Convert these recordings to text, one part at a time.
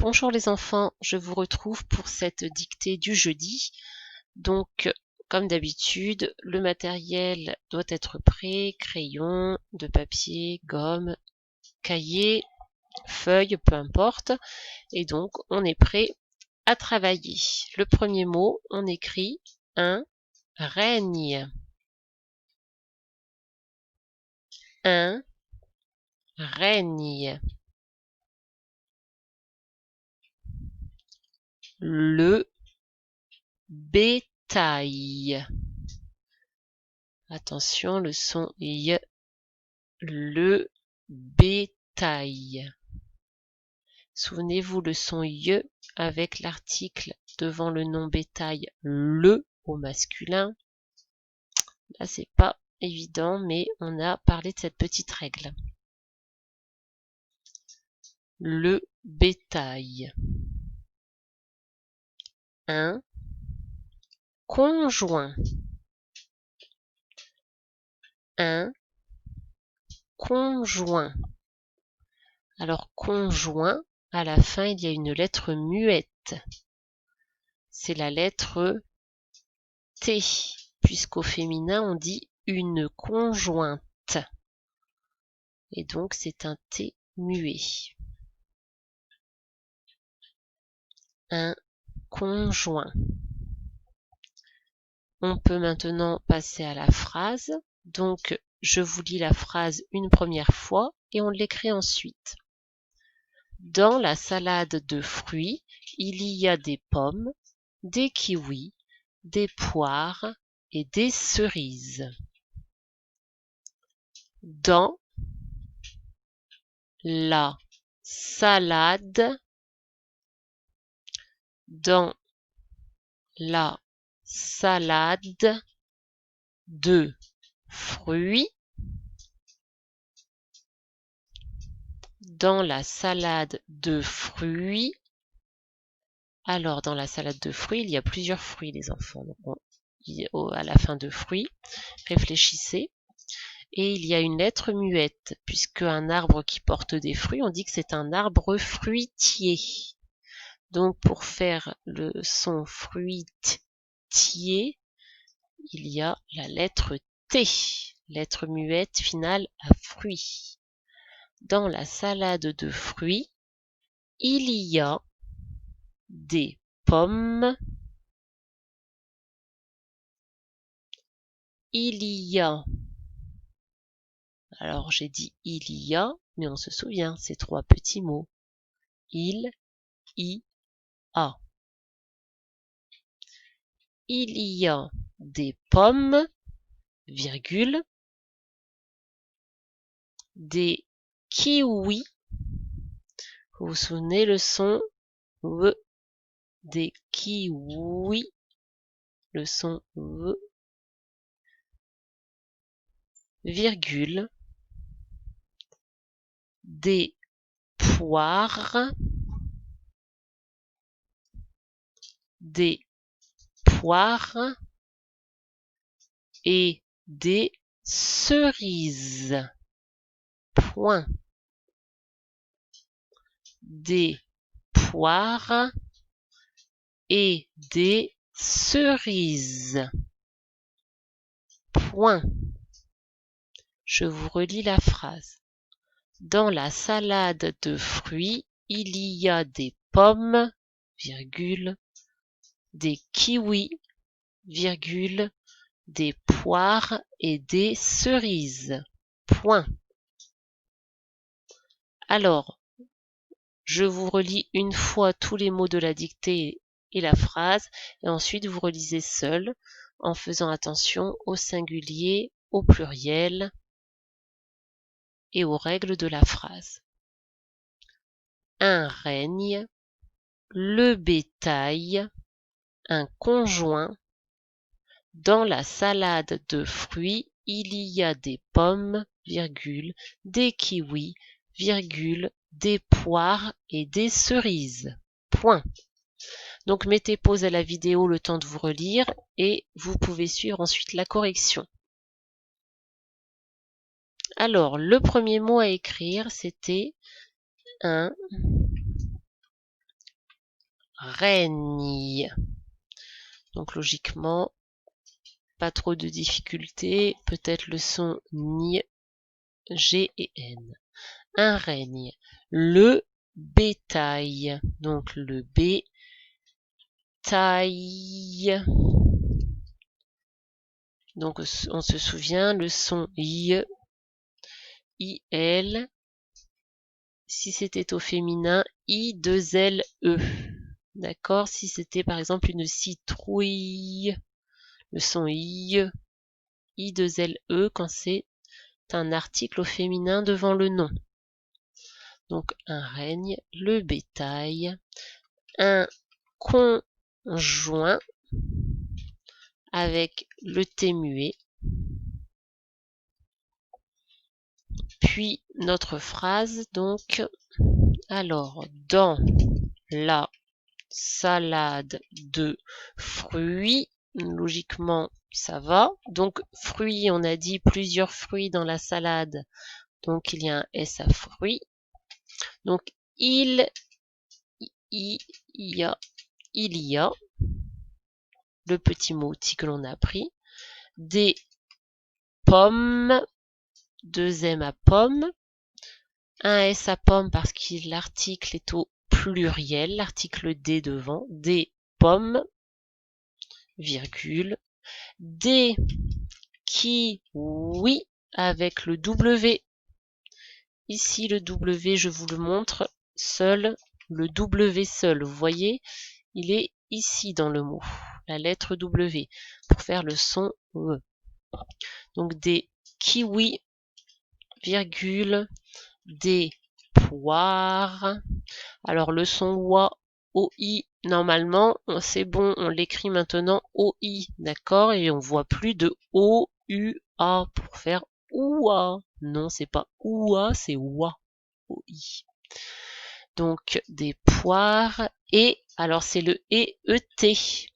Bonjour les enfants, je vous retrouve pour cette dictée du jeudi. Donc, comme d'habitude, le matériel doit être prêt, crayon, de papier, gomme, cahier, feuille, peu importe. Et donc, on est prêt à travailler. Le premier mot, on écrit un règne. Un règne. Le bétail. Attention, le son y. Le bétail. Souvenez-vous le son y avec l'article devant le nom bétail, le au masculin. Là, c'est pas évident, mais on a parlé de cette petite règle. Le bétail. Un conjoint. Un conjoint. Alors, conjoint, à la fin, il y a une lettre muette. C'est la lettre T, puisqu'au féminin, on dit une conjointe. Et donc, c'est un T muet. Un conjoint. On peut maintenant passer à la phrase. Donc, je vous lis la phrase une première fois et on l'écrit ensuite. Dans la salade de fruits, il y a des pommes, des kiwis, des poires et des cerises. Dans la salade, dans la salade de fruits, dans la salade de fruits. Alors, dans la salade de fruits, il y a plusieurs fruits, les enfants. Donc, à la fin de fruits, réfléchissez. Et il y a une lettre muette, puisque un arbre qui porte des fruits, on dit que c'est un arbre fruitier. Donc, pour faire le son fruitier, il y a la lettre T, lettre muette finale à fruits. Dans la salade de fruits, il y a des pommes, il y a, alors j'ai dit il y a, mais on se souvient, c'est trois petits mots. Il, y, a. Il y a des pommes, virgule, des kiwis. Vous vous souvenez le son V, des kiwis, le son V, virgule, des poires, des poires et des cerises. Point. Des poires et des cerises. Point. Je vous relis la phrase. Dans la salade de fruits, il y a des pommes, virgule, des kiwis, virgule, des poires et des cerises. Point. Alors, je vous relis une fois tous les mots de la dictée et la phrase, et ensuite vous relisez seul, en faisant attention au singulier, au pluriel et aux règles de la phrase. Un règne, le bétail, un conjoint. Dans la salade de fruits, il y a des pommes, virgule, des kiwis, virgule, des poires et des cerises. Point. Donc mettez pause à la vidéo le temps de vous relire et vous pouvez suivre ensuite la correction. Alors, le premier mot à écrire, c'était un règne. Donc logiquement, pas trop de difficultés, peut-être le son ni, G et N. Un règne. Le bétail. Donc le B, taille. Donc on se souvient, le son I, IL. Si c'était au féminin, I2LE. D'accord? Si c'était par exemple une citrouille, le son I, I2LE quand c'est un article au féminin devant le nom. Donc un règne, le bétail, un conjoint avec le T muet, puis notre phrase donc, alors dans la salade de fruits, logiquement ça va, donc fruits, on a dit plusieurs fruits dans la salade, donc il y a un S à fruits, donc il y a le petit mot outil que l'on a appris, des pommes, 2 M à pomme, un S à pomme parce que l'article est au pluriel, l'article D devant, des pommes, virgule, des kiwis avec le W. Ici le W, je vous le montre, seul, le W seul, vous voyez, il est ici dans le mot, la lettre W, pour faire le son E. Donc des kiwis, virgule, des poires. Alors le son OA, OI, normalement, c'est bon, on l'écrit maintenant OI, d'accord? Et on voit plus de O-U-A pour faire OUA. Non, c'est pas OUA, c'est OA, OI. Donc des poires et, alors c'est le E-E-T.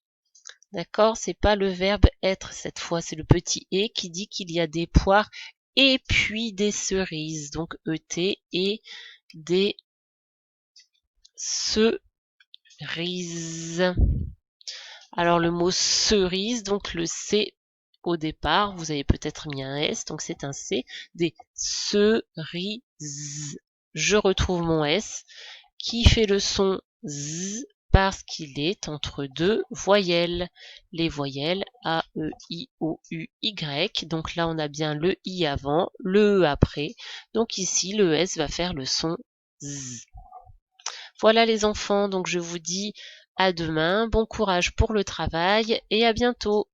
D'accord? C'est pas le verbe être cette fois, c'est le petit E qui dit qu'il y a des poires et puis des cerises. Donc ET et des cerises. Alors le mot cerise, donc le C au départ, vous avez peut-être mis un S, donc c'est un C, des cerises. Je retrouve mon S qui fait le son Z parce qu'il est entre deux voyelles. Les voyelles A, E, I, O, U, Y. Donc là, on a bien le I avant, le E après. Donc ici, le S va faire le son Z. Voilà les enfants, donc je vous dis à demain, bon courage pour le travail et à bientôt.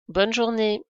Bonne journée.